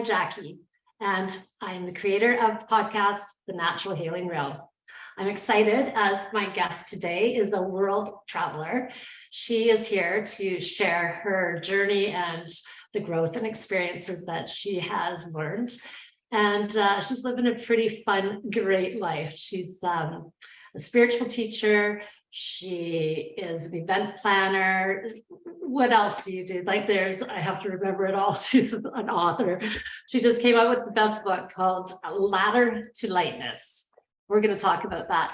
I'm Jackie, and I'm the creator of the podcast, The Natural Healing Realm. I'm excited as my guest today is a world traveler. She is here to share her journey and the growth and experiences that she has learned. And she's living a pretty fun, great life. She's a spiritual teacher. She is an event planner. What else do you do? Like I have to remember it all. She's an author. She just came out with the best book called Ladder to Lightness. We're going to talk about that.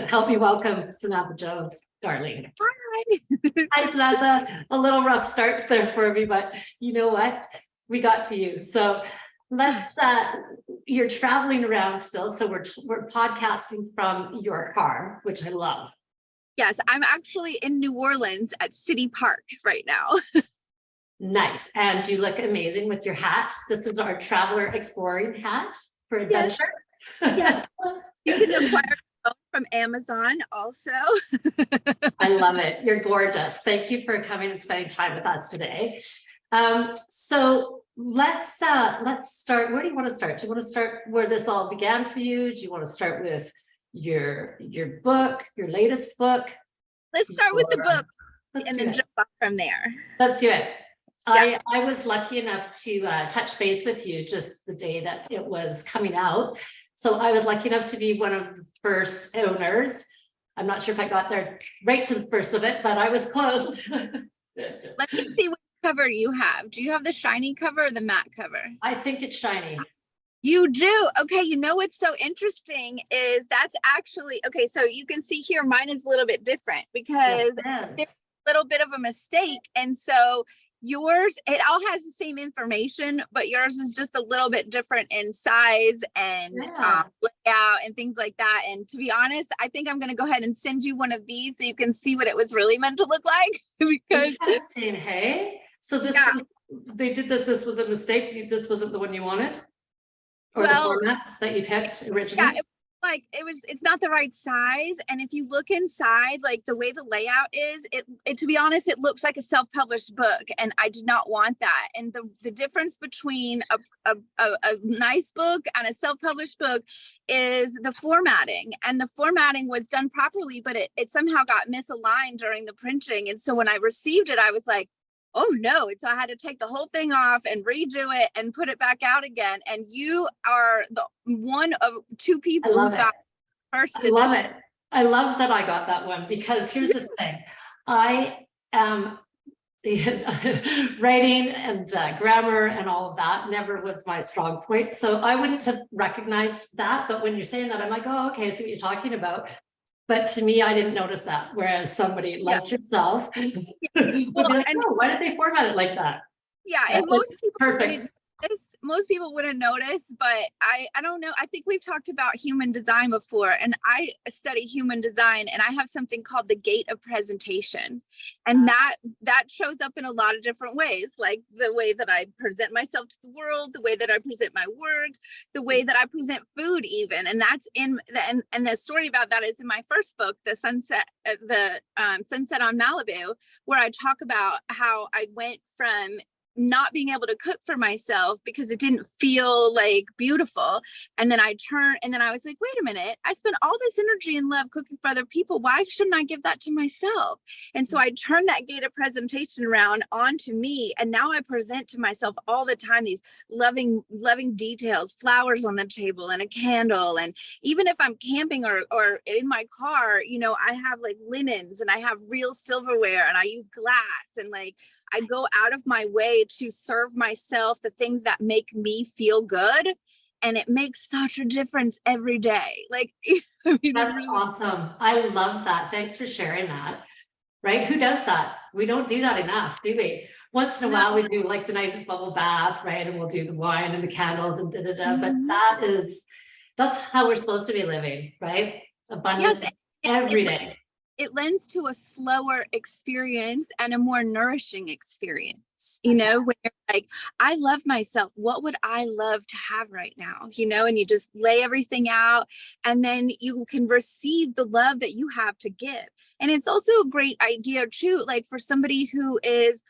Help me welcome Samantha Jones, darling. Hi. Hi, Samantha. A little rough start there for me, but you know what? We got to you. So let's, you're traveling around still. So we're podcasting from your car, which I love. Yes, I'm actually in New Orleans at City Park right now. Nice. And you look amazing with your hat. This is our traveler exploring hat for adventure. Yes. You can acquire it from Amazon also. I love it. You're gorgeous. Thank you for coming and spending time with us today. So let's start. Where do you want to start? Do you want to start where this all began for you? Do you want to start with your book, your latest book? Let's start with the book and then jump off from there. Let's do it. Yeah. I was lucky enough to touch base with you just the day that it was coming out. So I was lucky enough to be one of the first owners. I'm not sure if I got there right to the first of it, but I was close. Let me see what cover you have. Do you have the shiny cover or the matte cover? I think it's shiny. You do? Okay, you know what's so interesting is that's actually, okay, so you can see here, mine is a little bit different because there's a little bit of a mistake. And so yours, it all has the same information, but yours is just a little bit different in size and layout and things like that. And to be honest, I think I'm going to go ahead and send you one of these so you can see what it was really meant to look like. Because interesting, hey? So this they did this was a mistake. This wasn't the one you wanted? Or the format that you picked originally? Yeah, it's not the right size. And if you look inside, like the way the layout is, it to be honest, it looks like a self-published book, and I did not want that. And the difference between a nice book and a self-published book is the formatting. And the formatting was done properly, but it somehow got misaligned during the printing. And so when I received it, I was like, oh no. And so I had to take the whole thing off and redo it and put it back out again. And you are the one of two people who got first edition. I love it. I love that I got that one because here's the thing. I am writing and grammar and all of that never was my strong point. So I wouldn't have recognized that. But when you're saying that, I'm like, oh, okay, I see what you're talking about. But to me, I didn't notice that. Whereas somebody like yourself would be like, oh, why did they format it like that? Yeah, and most people wouldn't notice, but I don't know. I think we've talked about human design before, and I study human design, and I have something called the gate of presentation. And that shows up in a lot of different ways, like the way that I present myself to the world, the way that I present my work, the way that I present food even. And that's and the story about that is in my first book, the Sunset on Malibu, where I talk about how I went from not being able to cook for myself because it didn't feel like beautiful. And then I was like, wait a minute, I spent all this energy and love cooking for other people. Why shouldn't I give that to myself? And so I turned that gate of presentation around onto me. And now I present to myself all the time, these loving details, flowers on the table and a candle. And even if I'm camping or in my car, you know, I have like linens and I have real silverware and I use glass and like, I go out of my way to serve myself the things that make me feel good. And it makes such a difference every day. Like, I mean, that's awesome. I love that. Thanks for sharing that. Right? Who does that? We don't do that enough, do we? Once in a while, we do like the nice bubble bath, right? And we'll do the wine and the candles and But that's how we're supposed to be living, right? Abundance every day. It lends to a slower experience and a more nourishing experience, you know, when you're like, I love myself. What would I love to have right now? You know, and you just lay everything out and then you can receive the love that you have to give. And it's also a great idea too, like for somebody who is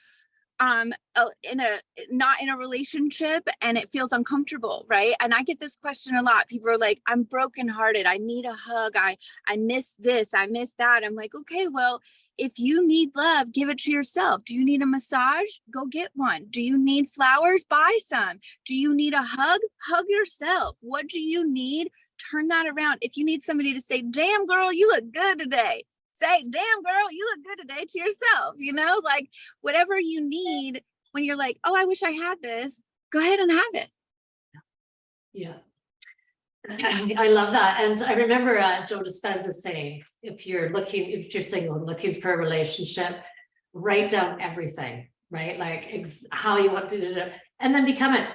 in a not in a relationship and it feels uncomfortable, right? And I get this question a lot. People are like, I'm brokenhearted, I need a hug, I miss this, I miss that. I'm like, okay, well, if you need love, give it to yourself. Do you need a massage? Go get one. Do you need flowers? Buy some. Do you need a hug? Hug yourself. What do you need? Turn that around. If you need somebody to say, damn girl, you look good today, say, damn girl, you look good today to yourself, like whatever you need. When you're like, oh, I wish I had this, go ahead and have it. Yeah. I love that. And I remember Joe Dispenza saying, if you're single and looking for a relationship, write down everything, right? Like how you want to do it and then become it.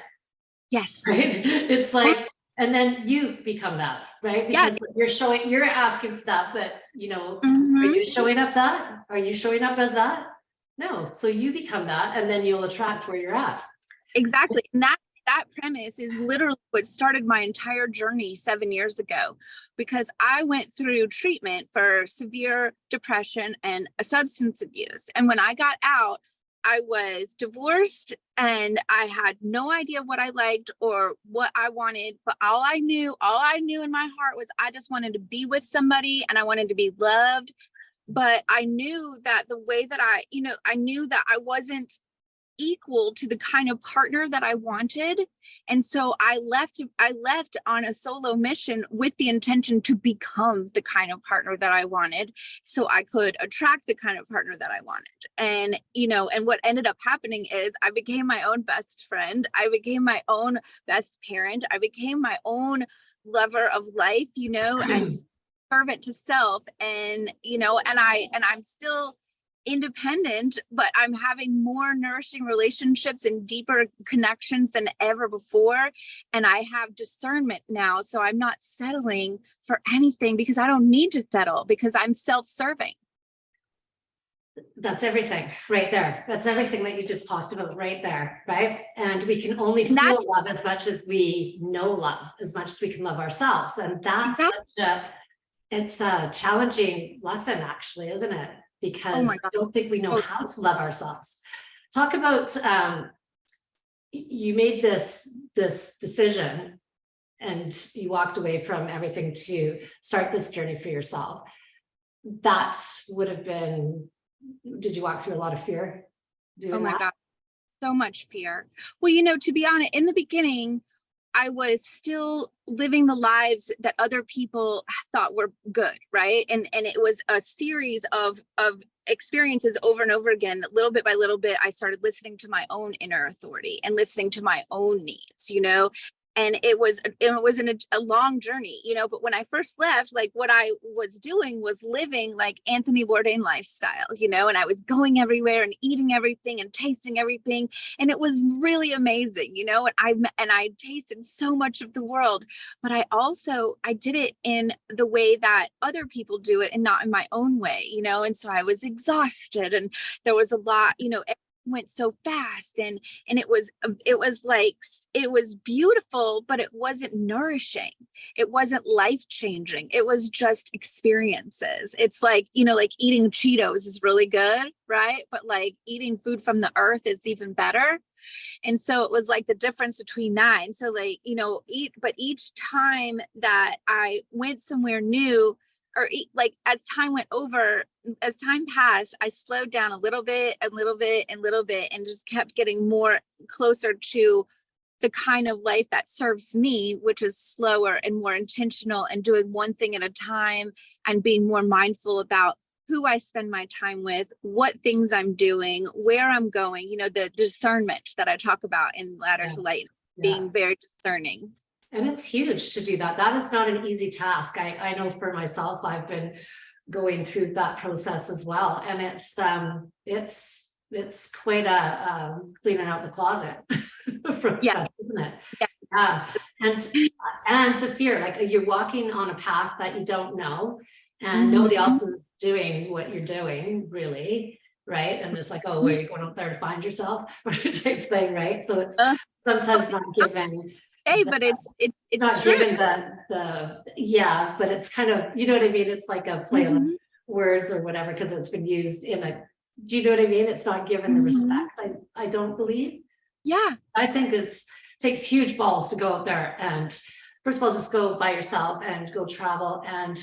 Yes. Right. It's like, and then you become that, right? Because you're asking for that, but are you showing up that? Are you showing up as that? No. So you become that, and then you'll attract where you're at. Exactly. And that premise is literally what started my entire journey 7 years ago, because I went through treatment for severe depression and substance abuse. And when I got out, I was divorced and I had no idea what I liked or what I wanted, but all I knew in my heart was I just wanted to be with somebody and I wanted to be loved. But I knew that the way that I knew that I wasn't equal to the kind of partner that I wanted. And so I left on a solo mission with the intention to become the kind of partner that I wanted, so I could attract the kind of partner that I wanted. And, and what ended up happening is I became my own best friend. I became my own best parent. I became my own lover of life, and servant to self. And, and I'm still independent, but I'm having more nourishing relationships and deeper connections than ever before. And I have discernment now. So I'm not settling for anything because I don't need to settle, because I'm self-serving. That's everything right there. That's everything that you just talked about right there. Right. And we can only feel love as much as we know love, as much as we can love ourselves. And that's it's a challenging lesson, actually, isn't it? Because I don't think we know how to love ourselves. Talk about, you made this decision and you walked away from everything to start this journey for yourself. That would have been, did you walk through a lot of fear doing that? God, so much fear. Well, to be honest, in the beginning, I was still living the lives that other people thought were good, right? And it was a series of experiences over and over again. Little bit by little bit, I started listening to my own inner authority and listening to my own needs, and it was a long journey, but when I first left, like what I was doing was living like Anthony Bourdain lifestyle, and I was going everywhere and eating everything and tasting everything. And it was really amazing, and I tasted so much of the world, but I did it in the way that other people do it and not in my own way, and so I was exhausted and there was a lot, went so fast and it was beautiful, but it wasn't nourishing. It wasn't life-changing. It was just experiences. It's like, like eating Cheetos is really good, right? But like eating food from the earth is even better. And so it was like the difference between that. And so like, but each time that I went somewhere new, or like as time passed, I slowed down a little bit and just kept getting more closer to the kind of life that serves me, which is slower and more intentional and doing one thing at a time and being more mindful about who I spend my time with, what things I'm doing, where I'm going, the discernment that I talk about in Ladder to Light, being very discerning. And it's huge to do that. That is not an easy task. I know for myself, I've been going through that process as well. And it's quite a cleaning out the closet process, isn't it? Yeah. And the fear, like you're walking on a path that you don't know, and nobody else is doing what you're doing, really. Right. And it's like, oh, are you going out there to find yourself? Type thing, right? So it's sometimes not given. Hey, but it's not true. given but it's kind of, you know what I mean? It's like a play on words or whatever, because it's been used in a, do you know what I mean? It's not given the respect. I don't believe. Yeah. I think takes huge balls to go out there and first of all, just go by yourself and go travel and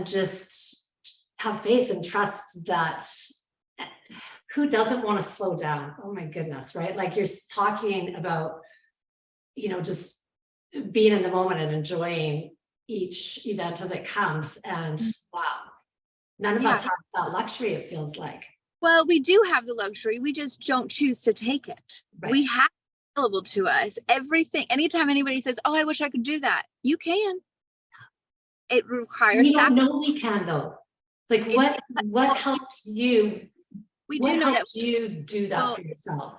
just have faith and trust that who doesn't want to slow down? Oh my goodness, right? Like you're talking about, just being in the moment and enjoying each event as it comes. And wow, none of us have that luxury, it feels like. Well, we do have the luxury. We just don't choose to take it. Right. We have it available to us. Everything, anytime anybody says, oh, I wish I could do that, you can. It requires we don't know we can though. Like what helped you? We do know that you do that for yourself.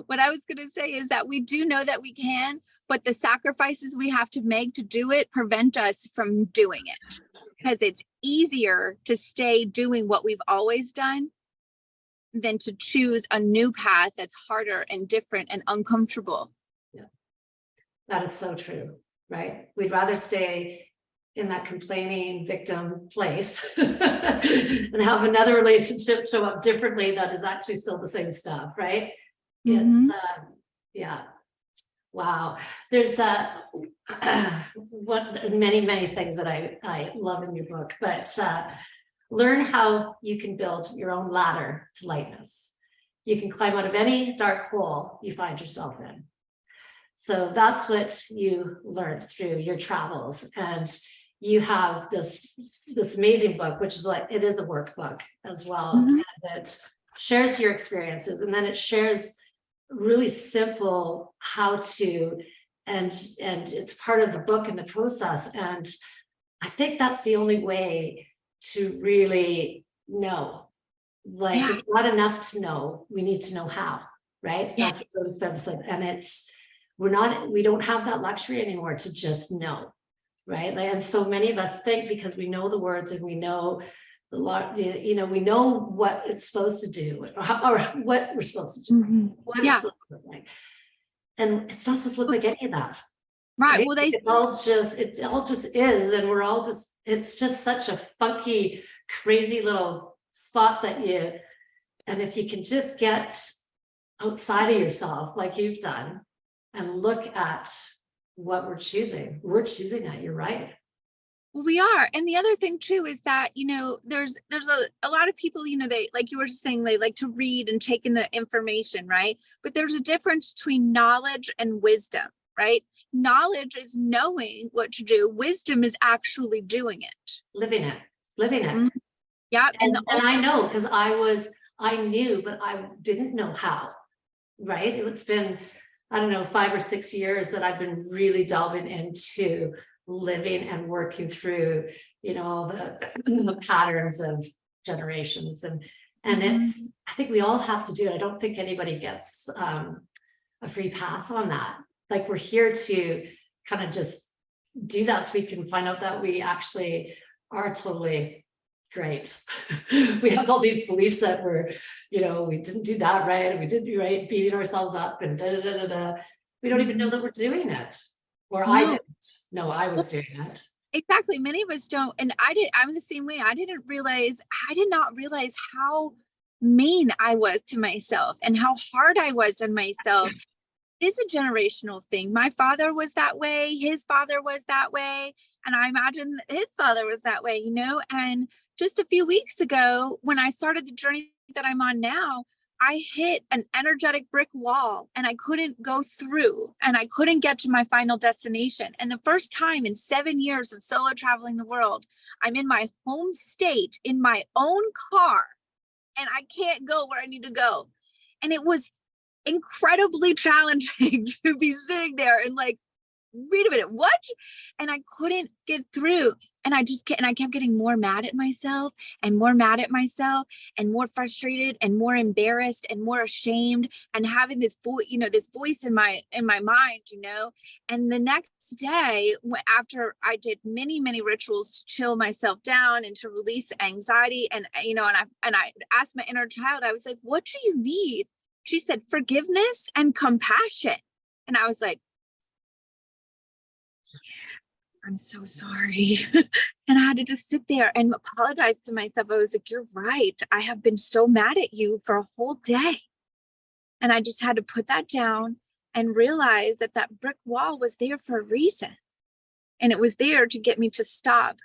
What I was going to say is that we do know that we can, but the sacrifices we have to make to do it prevent us from doing it, because it's easier to stay doing what we've always done than to choose a new path that's harder and different and uncomfortable. Yeah, that is so true, right? We'd rather stay in that complaining victim place and have another relationship show up differently that is actually still the same stuff, right? It's yeah. Wow. There's many things that I love in your book, but learn how you can build your own ladder to lightness. You can climb out of any dark hole you find yourself in. So that's what you learned through your travels, and you have this amazing book, which is like, it is a workbook as well, and it shares your experiences, and then it shares really simple how to, and it's part of the book and the process. And I think that's the only way to really know. Like it's not enough to know, we need to know how, right? That's what Rose Ben said. And we don't have that luxury anymore to just know, right? Like, and so many of us think because we know the words and we know we know what it's supposed to do, or what we're supposed to do, what it's supposed to look like. And it's not supposed to look like any of that. Right. Well, it all just is, and we're all just, it's just such a funky, crazy little spot and if you can just get outside of yourself like you've done and look at what we're choosing that, you're right. Well, we are. And the other thing too is that, there's a lot of people, they, like you were just saying, they like to read and take in the information, right? But there's a difference between knowledge and wisdom, right? Knowledge is knowing what to do. Wisdom is actually doing it. Living it. Yeah. And I know, because I knew, but I didn't know how, right? It's been, I don't know, 5 or 6 years that I've been really delving into living and working through, all the patterns of generations. And it's, I think we all have to do it. I don't think anybody gets a free pass on that. Like we're here to kind of just do that so we can find out that we actually are totally great. We have all these beliefs that we didn't do that right, and we didn't do right, beating ourselves up and we don't even know that we're doing it. Or no. I didn't. No, I was doing it. Exactly. Many of us don't. And I'm the same way. I did not realize how mean I was to myself and how hard I was on myself. It is a generational thing. My father was that way. His father was that way. And I imagine his father was that way, and just a few weeks ago, when I started the journey that I'm on now, I hit an energetic brick wall and I couldn't go through and I couldn't get to my final destination. And the first time in 7 years of solo traveling the world, I'm in my home state in my own car and I can't go where I need to go. And it was incredibly challenging to be sitting there and like, wait a minute, what? And I couldn't get through. And I kept getting more mad at myself and more mad at myself and more frustrated and more embarrassed and more ashamed and having this voice in my mind, And the next day, after I did many, many rituals to chill myself down and to release anxiety and I asked my inner child, I was like, what do you need? She said, forgiveness and compassion. And I was like, I'm so sorry. And I had to just sit there and apologize to myself. I was like, you're right. I have been so mad at you for a whole day. And I just had to put that down and realize that that brick wall was there for a reason. And it was there to get me to stop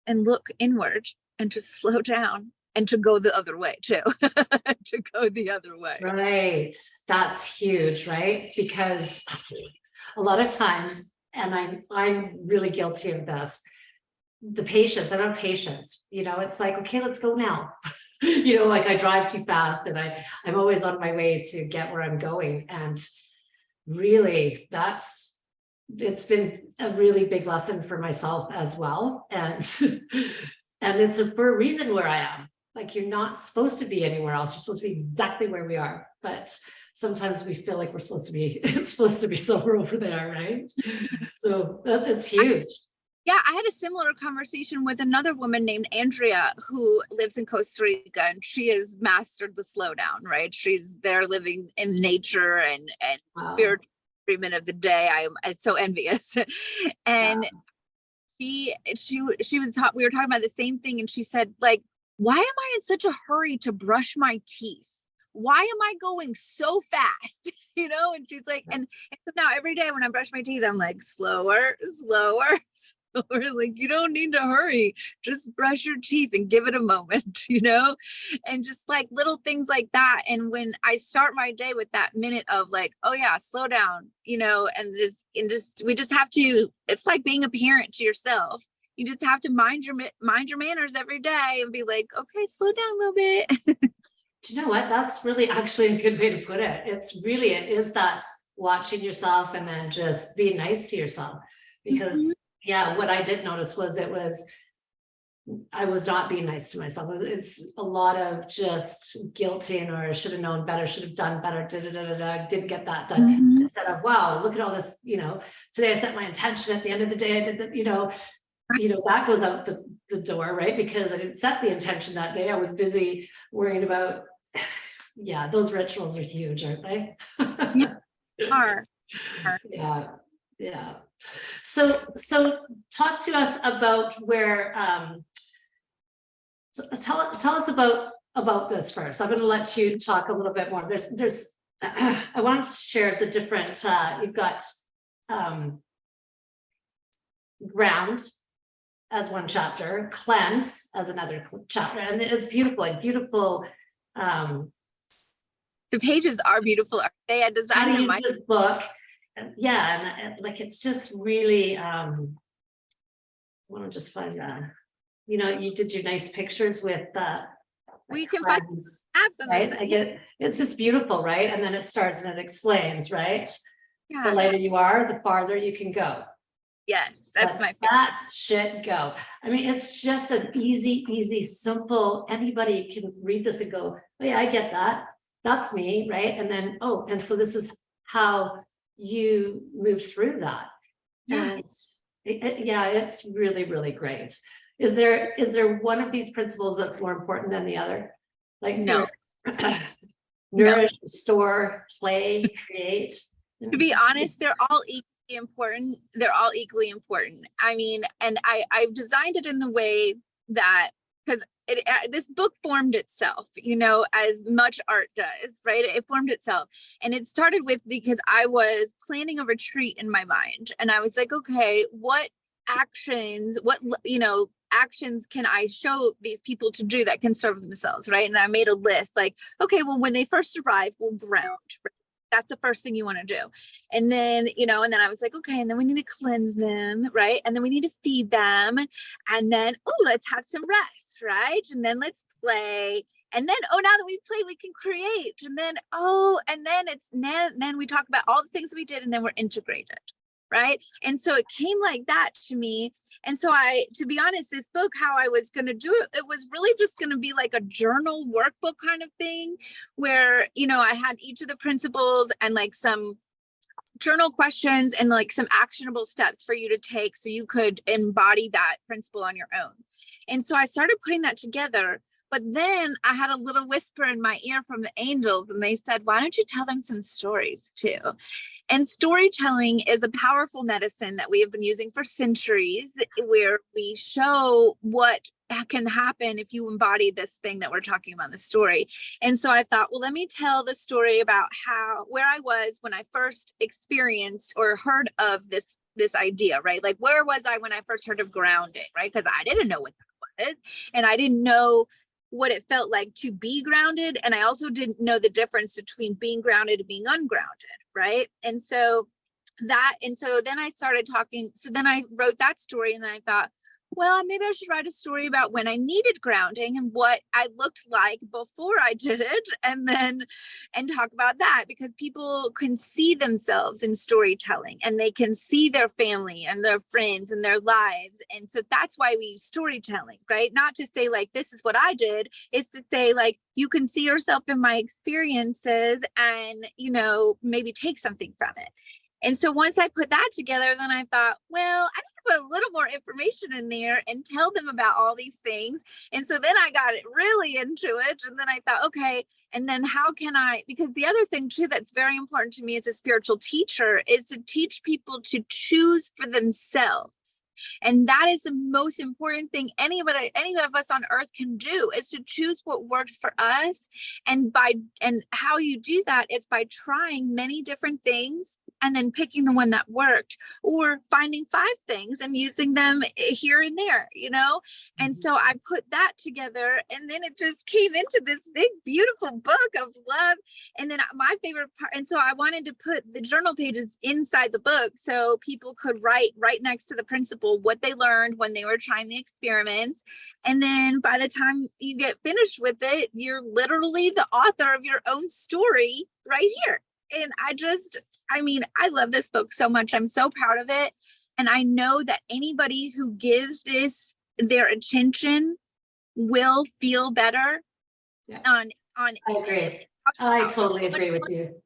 and look inward and to slow down and to go the other way too. To go the other way. Right. That's huge, right? Because a lot of times, and I'm really guilty of this, the patience, I'm patience, it's like, okay, let's go now. Like I drive too fast and I'm always on my way to get where I'm going. And really it's been a really big lesson for myself as well. And and it's for a reason where I am. Like, you're not supposed to be anywhere else. You're supposed to be exactly where we are. But sometimes we feel like we're supposed to be, it's supposed to be somewhere over there, right? So that's huge. Yeah, I had a similar conversation with another woman named Andrea who lives in Costa Rica, and she has mastered the slowdown, right? She's there living in nature and Wow. spiritual treatment of the day. I'm so envious. And we were talking about the same thing, and she said, like, why am I in such a hurry to brush my teeth? Why am I going so fast? And she's like, and so now every day when I brush my teeth, I'm like, slower, slower, slower. Like, you don't need to hurry. Just brush your teeth and give it a moment, and just like little things like that. And when I start my day with that minute of like, oh yeah, slow down, we just have to, it's like being a parent to yourself. You just have to mind your manners every day and be like, okay, slow down a little bit. Do you know what? That's really actually a good way to put it. It is that watching yourself and then just being nice to yourself. Because yeah, what I did notice was I was not being nice to myself. It's a lot of just guilting, or should have known better, should have done better, didn't get that done. Instead of, wow, look at all this, today I set my intention, at the end of the day I did that, that goes out the door, right? Because I didn't set the intention that day. I was busy worrying about, yeah, those rituals are huge, aren't they? Are. Yeah. So talk to us about where, so tell us about this first. I'm going to let you talk a little bit more. There's I want to share the different, you've got ground as one chapter, cleanse as another chapter, and it's beautiful. The pages are beautiful. They had designed them. This book, and like it's just really. I want to just find that. You did your nice pictures with we can find right. It's just beautiful, right? And then it starts and it explains, right? Yeah. The lighter you are, the farther you can go. Yes, that's my favorite. That should go. I mean, it's just an easy, simple, anybody can read this and go, oh yeah, I get that. That's me, right? And then, and so this is how you move through that. Yeah. And it's really, really great. Is there one of these principles that's more important than the other? Like, no. Nourish, store, play, create. To be honest, they're all equally important. They're all equally important. I mean, and I've designed it in the way that, because this book formed itself, as much art does, right? It formed itself. And it started with, because I was planning a retreat in my mind. And I was like, okay, what actions can I show these people to do that can serve themselves, right? And I made a list like, okay, well, when they first arrive, we'll ground, right? That's the first thing you want to do. And then, and then I was like, okay, and then we need to cleanse them, right? And then we need to feed them. And then, let's have some rest, right? And then let's play. And then, now that we play, we can create. And then, then we talk about all the things we did, and then we're integrated. Right. And so it came like that to me. And so to be honest, this book, how I was going to do it, it was really just going to be like a journal workbook kind of thing where, I had each of the principles and like some journal questions and like some actionable steps for you to take so you could embody that principle on your own. And so I started putting that together. But then I had a little whisper in my ear from the angels, and they said, why don't you tell them some stories too? And storytelling is a powerful medicine that we have been using for centuries, where we show what can happen if you embody this thing that we're talking about in the story. And so I thought, well, let me tell the story about where I was when I first experienced or heard of this idea, right? Like, where was I when I first heard of grounding, right? Because I didn't know what that was, and I didn't know what it felt like to be grounded. And I also didn't know the difference between being grounded and being ungrounded, right? And so then I started talking. So then I wrote that story, and then I thought, well, maybe I should write a story about when I needed grounding and what I looked like before I did it, and talk about that, because people can see themselves in storytelling, and they can see their family and their friends and their lives. And so that's why we use storytelling, right? Not to say like, this is what I did. It's to say like, you can see yourself in my experiences and, maybe take something from it. And so once I put that together, then I thought, well, I need to put a little more information in there and tell them about all these things. And so then I got it really into it. And then I thought, okay, and then how can I, because the other thing too, that's very important to me as a spiritual teacher, is to teach people to choose for themselves. And that is the most important thing any of us on earth can do, is to choose what works for us. And how you do that is by trying many different things and then picking the one that worked, or finding 5 things and using them here and there, And so I put that together, and then it just came into this big, beautiful book of love. And then my favorite part, and so I wanted to put the journal pages inside the book so people could write right next to the principal what they learned when they were trying the experiments. And then by the time you get finished with it, you're literally the author of your own story right here. And I love this book so much. I'm so proud of it. And I know that anybody who gives this their attention will feel better. Yeah. I agree. I totally agree with you.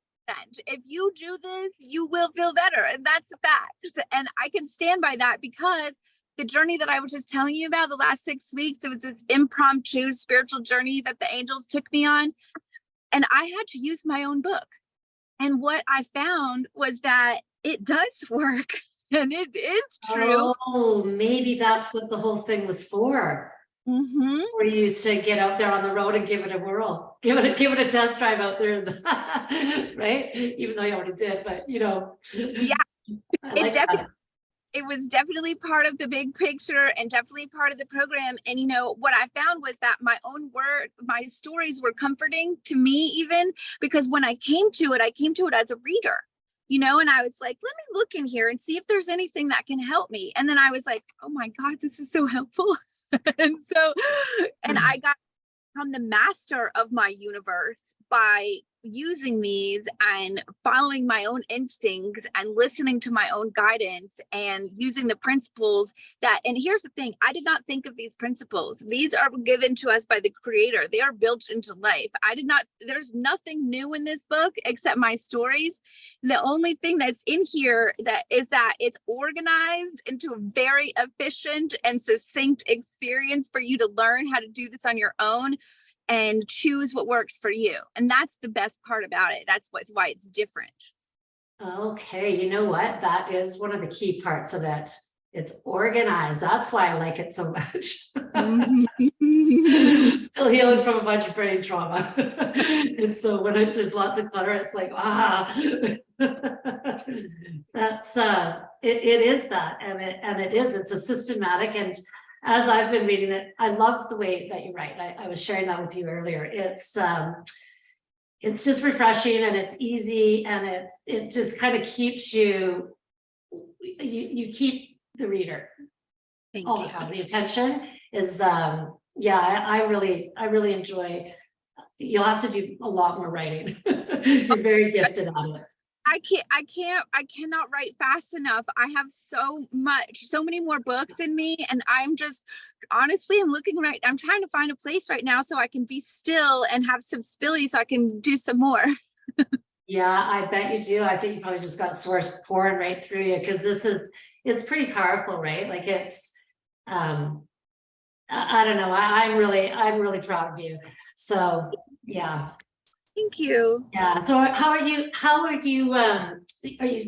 If you do this, you will feel better. And that's a fact. And I can stand by that, because the journey that I was just telling you about the last 6 weeks, it was this impromptu spiritual journey that the angels took me on. And I had to use my own book. And what I found was that it does work, and it is true. Oh, maybe that's what the whole thing was for. Mm-hmm. For you to get out there on the road and give it a whirl, give it a test drive out there, right? Even though you already did, but yeah, it was definitely part of the big picture, and definitely part of the program. And what I found was that my stories were comforting to me, even because when I came to it as a reader, and I was like, let me look in here and see if there's anything that can help me. And then I was like, oh my God, this is so helpful. And I got become the master of my universe by using these and following my own instincts and listening to my own guidance and using the principles and here's the thing, I did not think of these principles. These are given to us by the creator. They are built into life. There's nothing new in this book except my stories. The only thing that's in here that it's organized into a very efficient and succinct experience for you to learn how to do this on your own and choose what works for you. And that's the best part about it. That's why it's different. Okay, you know what? That is one of the key parts of it. It's organized. That's why I like it so much. Still healing from a bunch of brain trauma. And so when there's lots of clutter, it's like, that's it is that, and it's a systematic. And as I've been reading it, I love the way that you write. I was sharing that with you earlier. It's just refreshing, and it's easy, and it just kind of keeps you keep the reader all the time. The attention is I really enjoy. You'll have to do a lot more writing. You're very gifted on it. I cannot write fast enough. I have so many more books in me, and I'm trying to find a place right now so I can be still and have some spilly so I can do some more. Yeah, I bet you do. I think you probably just got source pouring right through you, because it's pretty powerful, right? Like it's I don't know. I'm really proud of you. So yeah. Thank you. Yeah. So are you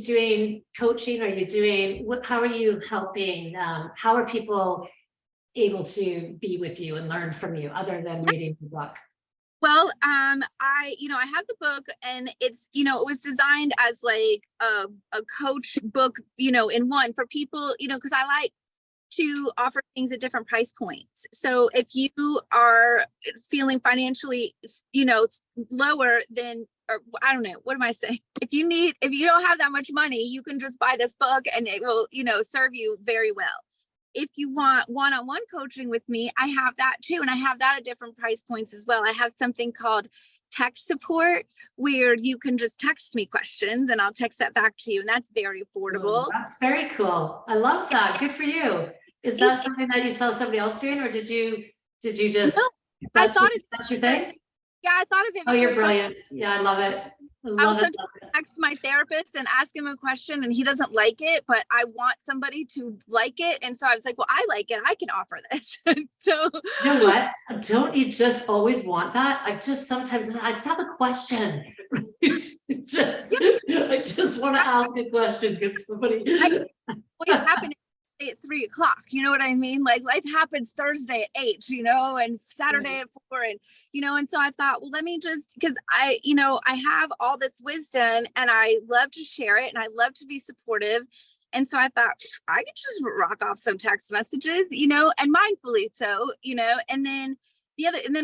doing coaching? Are you doing how are you helping? How are people able to be with you and learn from you other than reading the book? Well, I have the book, and it's, it was designed as like a coach book, in one for people, because I like to offer things at different price points. So if you are feeling financially, lower than, or I don't know, what am I saying? If you don't have that much money, you can just buy this book and it will, serve you very well. If you want one-on-one coaching with me, I have that too. And I have that at different price points as well. I have something called text support, where you can just text me questions and I'll text that back to you. And that's very affordable. Oh, that's very cool. I love that. Good for you. Is that something that you saw somebody else doing, or did you just, no, that's your thing? Yeah, I thought of it. Oh, you're brilliant. Yeah, I love it. I'll sometimes text my therapist and ask him a question and he doesn't like it, but I want somebody to like it. And so I was like, well, I like it. I can offer this. So you know what? Don't you just always want that? I just have a question. I just want to ask a question. Could somebody what happened at 3:00? You know what I mean? Like life happens Thursday at 8, and Saturday at 4, and so I thought, well, let me just, because I have all this wisdom and I love to share it and I love to be supportive. And so I thought I could just rock off some text messages, and mindfully so, and then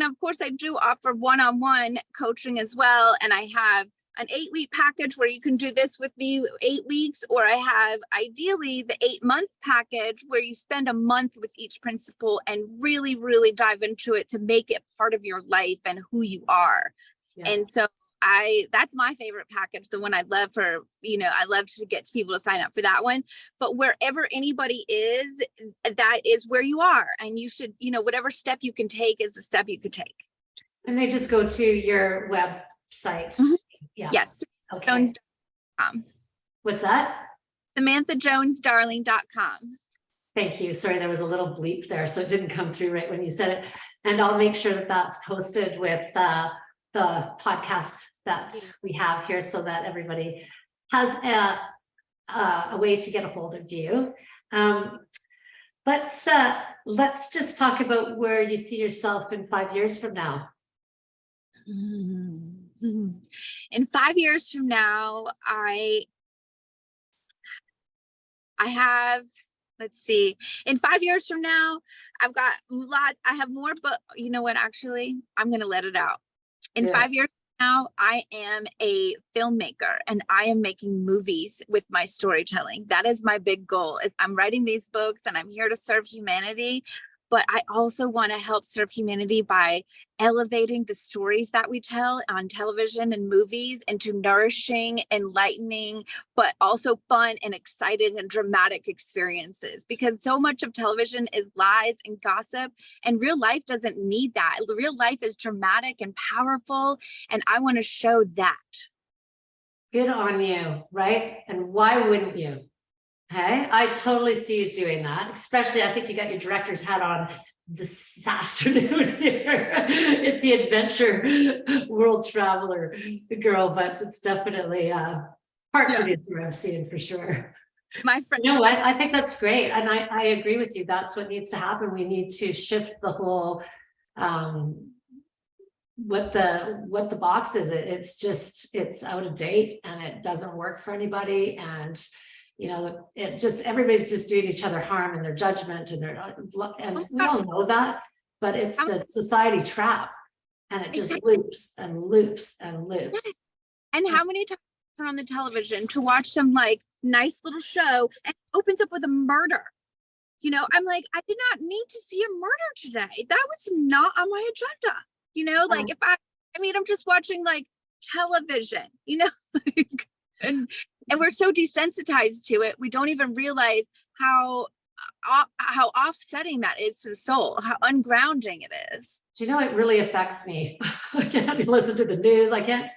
of course I do offer one-on-one coaching as well. And I have an 8-week package where you can do this with me 8 weeks, or I have ideally the 8-month package where you spend a month with each principle and really, really dive into it to make it part of your life and who you are. Yeah. And so that's my favorite package, the one I'd love for, I love to get people to sign up for that one. But wherever anybody is, that is where you are. And you should, whatever step you can take is the step you could take. And they just go to your website. Mm-hmm. Yeah. Yes. Okay. Jones.com. What's that? SamanthaJonesDarling.com. Thank you. Sorry, there was a little bleep there, so it didn't come through right when you said it. And I'll make sure that that's posted with the podcast that we have here, so that everybody has a way to get a hold of you. Let's just talk about where you see yourself in 5 years from now. In 5 years from now, I have, let's see, in 5 years from now, I have more, but you know what, actually, I'm going to let it out. In 5 years from now, I am a filmmaker and I am making movies with my storytelling. That is my big goal. I'm writing these books and I'm here to serve humanity, but I also want to help serve humanity by elevating the stories that we tell on television and movies into nourishing, enlightening, but also fun and exciting and dramatic experiences. Because so much of television is lies and gossip, and real life doesn't need that. Real life is dramatic and powerful, and I want to show that. Good on you, right? And why wouldn't you? Okay, I totally see you doing that. Especially, I think you got your director's hat on this afternoon here. It's the adventure world traveler girl, but it's definitely part producer I'm seeing for sure. My friend, you know what? I think that's great, and I agree with you. That's what needs to happen. We need to shift the whole what the box is. It's out of date and it doesn't work for anybody, and it just, everybody's just doing each other harm in their judgment and we all know that, but it's the society trap, and it just loops and loops and loops. And how many times are on the television to watch some like nice little show and it opens up with a murder? I'm like, I did not need to see a murder today. That was not on my agenda. Like if I'm just watching like television, and we're so desensitized to it, we don't even realize how offsetting that is to the soul, how ungrounding it is. Do you know, it really affects me. I can't listen to the news. It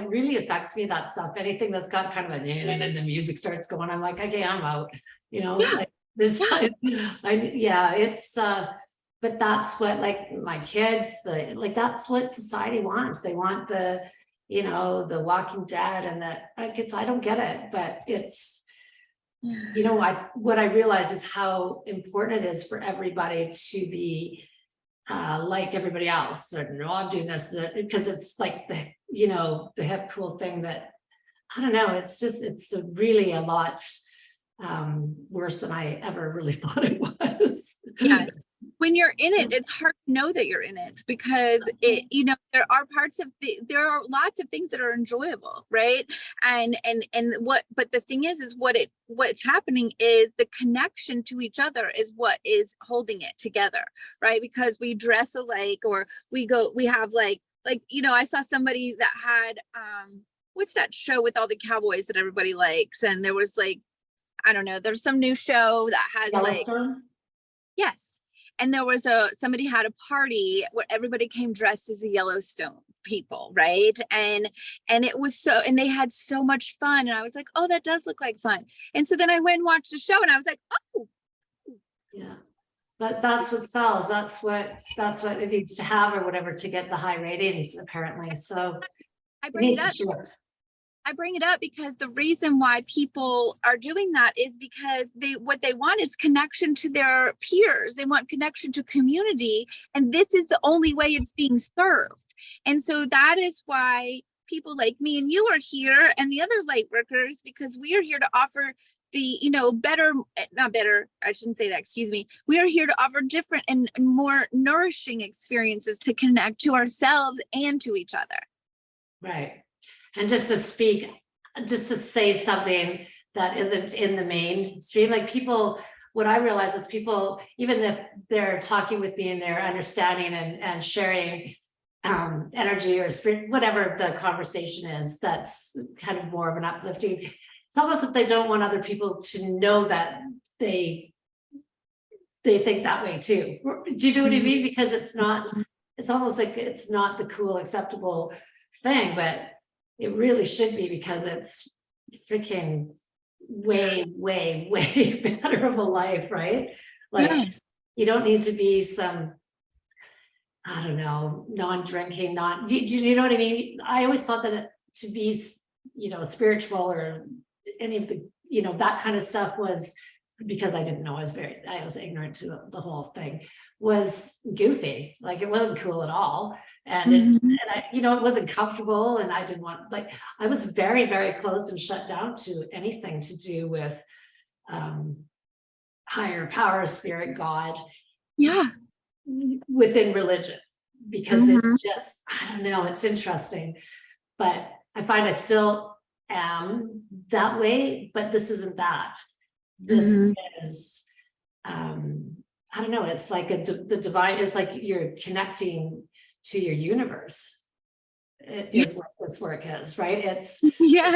really affects me, that stuff. Anything that's got kind of and the music starts going, I'm like, okay, I'm out. Like This, yeah, it's, but that's what, like, my kids, like, that's what society wants. They want the, the Walking Dead and the, like, I don't get it, but it's, what I realize is how important it is for everybody to be like everybody else, or no, I'm doing this because it's like the hip cool thing that, I don't know, it's really a lot worse than I ever really thought it was. Yes. When you're in it, it's hard to know that you're in it, because there are there are lots of things that are enjoyable, right? But the thing is what's happening is the connection to each other is what is holding it together, right? Because we dress alike, or we have I saw somebody that had, what's that show with all the cowboys that everybody likes? And there was I don't know, there's some new show that has Yellowstone? yes. And there was somebody had a party where everybody came dressed as a Yellowstone people, right? And it was and they had so much fun. And I was like, oh, that does look like fun. And so then I went and watched the show and I was like, oh. Yeah. But that's what sells. That's what it needs to have, or whatever, to get the high ratings, apparently. So I bring it up because the reason why people are doing that is because what they want is connection to their peers. They want connection to community, and this is the only way it's being served. And so that is why people like me and you are here, and the other light workers, because we are here to offer the not better, I shouldn't say that, excuse me, we are here to offer different and more nourishing experiences to connect to ourselves and to each other. Right. And just to say something that isn't in the mainstream, like people, what I realize is people, even if they're talking with me and they're understanding and sharing energy or spirit, whatever the conversation is, that's kind of more of an uplifting. It's almost that they don't want other people to know that they think that way too. Do you know what I mean? Because it's almost like it's not the cool, acceptable thing, but it really should be, because it's freaking way, way, way better of a life, right? Like, yes. You don't need to be some, I don't know, non-drinking, do you know what I mean? I always thought that to be, spiritual, or any of the, that kind of stuff, was, because I didn't know, I was ignorant to the whole thing, was goofy. Like, it wasn't cool at all. And it wasn't comfortable, and I didn't want, I was very, very closed and shut down to anything to do with higher power, spirit, God. Yeah. Within religion, because it's just, I don't know, it's interesting, but I find I still am that way, but this isn't that. This is, I don't know, it's like the divine, is like you're connecting to your universe. It is what this work is, right? It's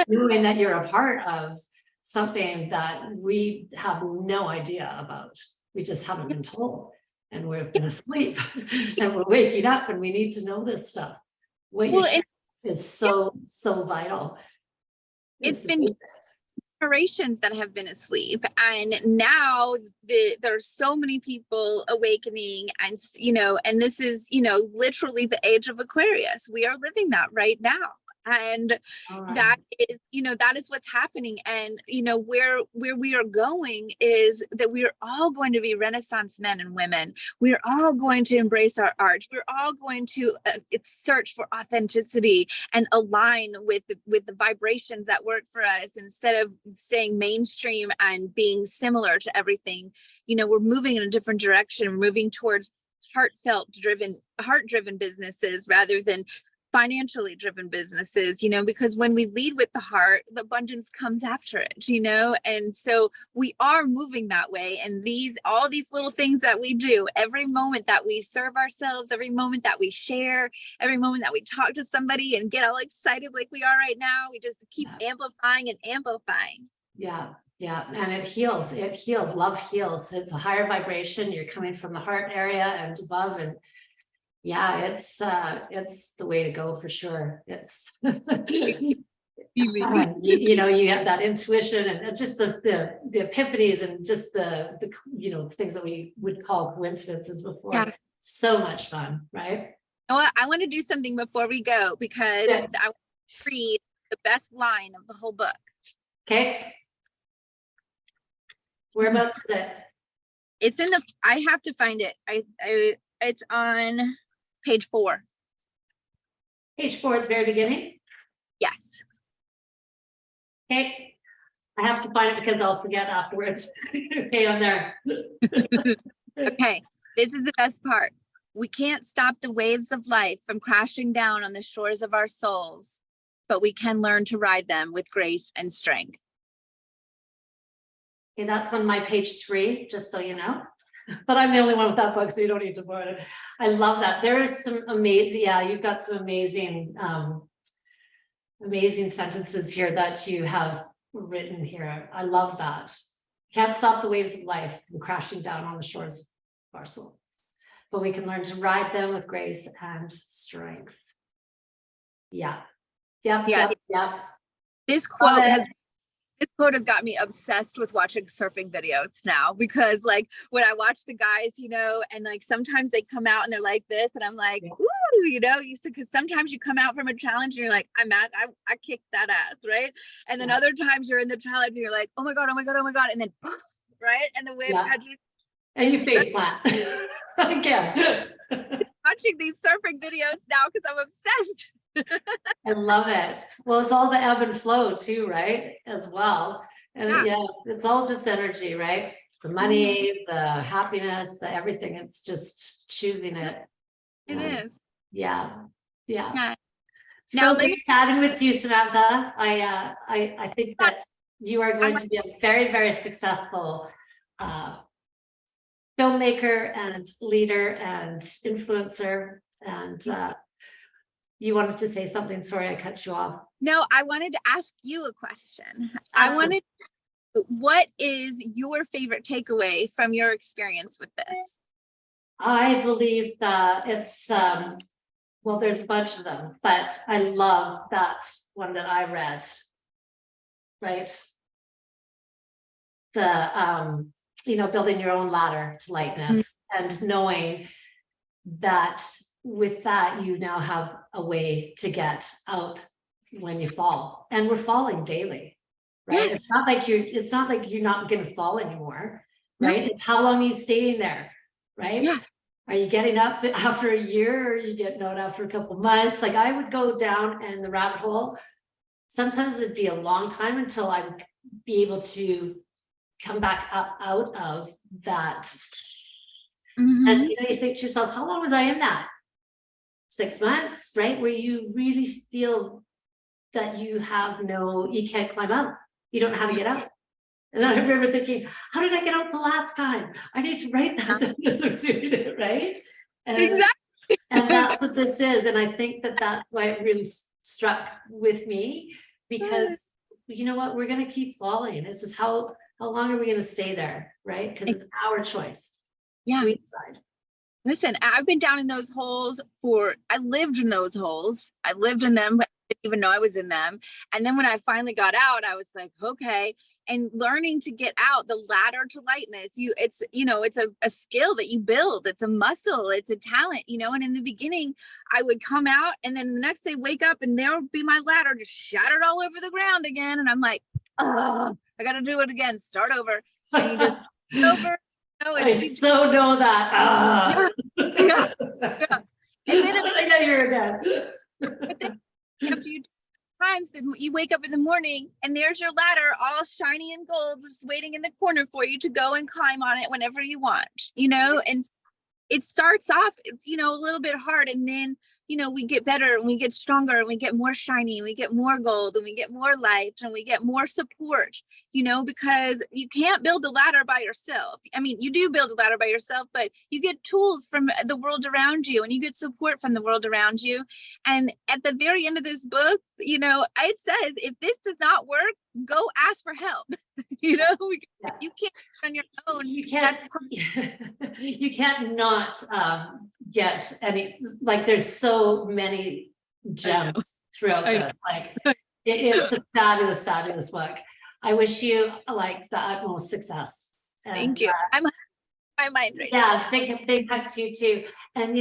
knowing that you're a part of something that we have no idea about. We just haven't been told, and we've been asleep, and we're waking up, and we need to know this stuff. What you share is so vital. It's been generations that have been asleep, and now there's so many people awakening, and and this is literally the age of Aquarius. We are living that right now, and that is what's happening. And where we are going is that we are all going to be Renaissance men and women. We're all going to embrace our art. We're all going to search for authenticity and align with the vibrations that work for us, instead of staying mainstream and being similar to everything. We're moving in a different direction. We're moving towards heart-driven businesses rather than financially driven businesses, because when we lead with the heart, the abundance comes after it, and so we are moving that way. And all these little things that we do, every moment that we serve ourselves, every moment that we share, every moment that we talk to somebody and get all excited like we are right now, we just keep amplifying and amplifying. Yeah. And it heals. Love heals. It's a higher vibration. You're coming from the heart area and above, and it's the way to go for sure. It's You know, you have that intuition and just the epiphanies and just the you know, things that we would call coincidences before. Yeah. So much fun, right? Oh, I want to do something before we go because Yeah. I want to read the best line of the whole book. Okay. Whereabouts is it? It's in the, I have to find it. It's on page 4. Page 4 at the very beginning. Yes. Okay. I have to find it because I'll forget afterwards. Okay, on there. Okay. This is the best part. We can't stop the waves of life from crashing down on the shores of our souls, but we can learn to ride them with grace and strength. Okay, that's on my page 3, just so you know. But I'm the only one with that book, so you don't need to borrow it. I love that. There is some amazing, yeah, you've got some amazing, amazing sentences here that you have written here. I love that. Can't stop the waves of life from crashing down on the shores of our souls, but we can learn to ride them with grace and strength. Yeah. Yep. Yes. Yep. Yep. This quote has got me obsessed with watching surfing videos now, because like when I watch the guys, you know, and like sometimes they come out and they're like this and I'm like, ooh, you know, because sometimes you come out from a challenge and you're like, I kicked that ass, right? And then other times you're in the challenge and you're like, oh my God, oh my God, oh my God. And then right. And the wave catches. And you face flat again. Watching these surfing videos now because I'm obsessed. I love it. Well, it's all the ebb and flow too, right? As well. And yeah, it's all just energy, right? The money, the happiness, the everything. It's just choosing it. It is. Yeah. Yeah. So great chatting with you, Samantha. I think that you are going to be a very, very successful filmmaker and leader and influencer. And you wanted to say something. Sorry, I cut you off. No, I wanted to ask you a question. What is your favorite takeaway from your experience with this? I believe that it's, well, there's a bunch of them, but I love that one that I read, right? The, you know, building your own ladder to lightness and knowing that with that, you now have a way to get out when you fall, and we're falling daily, right? Yes. It's not like you're not going to fall anymore, right? No. It's how long are you staying there, right? Yeah. Are you getting up after a year, or are you getting out after a couple of months? Like I would go down in the rabbit hole. Sometimes it'd be a long time until I'd be able to come back up out of that. And you know, you think to yourself, how long was I in that? 6 months, right? Where you really feel that you can't climb out. You don't know how to get out. And then I remember thinking, how did I get out the last time? I need to write that down as I'm doing it, right? And, exactly. And that's what this is. And I think that that's why it really struck with me, because you know what? We're going to keep falling. It's just how long are we going to stay there, right? Because it's our choice. Yeah. We decide. Listen, I've been down in those holes I lived in those holes. I lived in them, but I didn't even know I was in them. And then when I finally got out, I was like, okay. And learning to get out, the ladder to lightness, it's a skill that you build. It's a muscle, it's a talent, you know. And in the beginning, I would come out and then the next day wake up and there would be my ladder just shattered all over the ground again. And I'm like, oh, I got to do it again, start over. And you just over. I so know that. Yeah. And then I got here again. But then after you times that you wake up in the morning and there's your ladder all shiny and gold just waiting in the corner for you to go and climb on it whenever you want, you know. And it starts off, you know, a little bit hard, and then, you know, we get better and we get stronger and we get more shiny and we get more gold and we get more light and we get more support, you know, because you can't build a ladder by yourself. I mean, you do build a ladder by yourself, but you get tools from the world around you and you get support from the world around you. And at the very end of this book, you know, it says, if this does not work, go ask for help. You know, you can't on your own. You can't not get any, like there's so many gems throughout this. Like It's a fabulous, fabulous book. I wish you like the utmost success. And, Thank you. I'm my mind right yeah, big hug to you too. And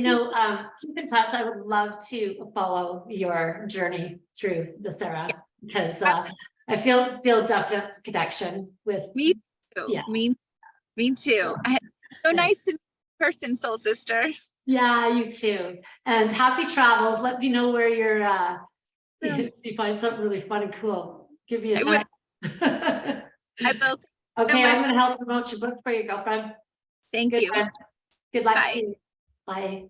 keep in touch. I would love to follow your journey through the Sarah because I feel definite connection with me too. Yeah. Me too. So nice to meet you in person, soul sister. Yeah, you too. And happy travels. Let me know where you're if you find something really fun and cool. Give me a text. I will. Okay, so I'm gonna help promote your book for your girlfriend. Thank Good you. friend. Good luck Bye. to you. Bye.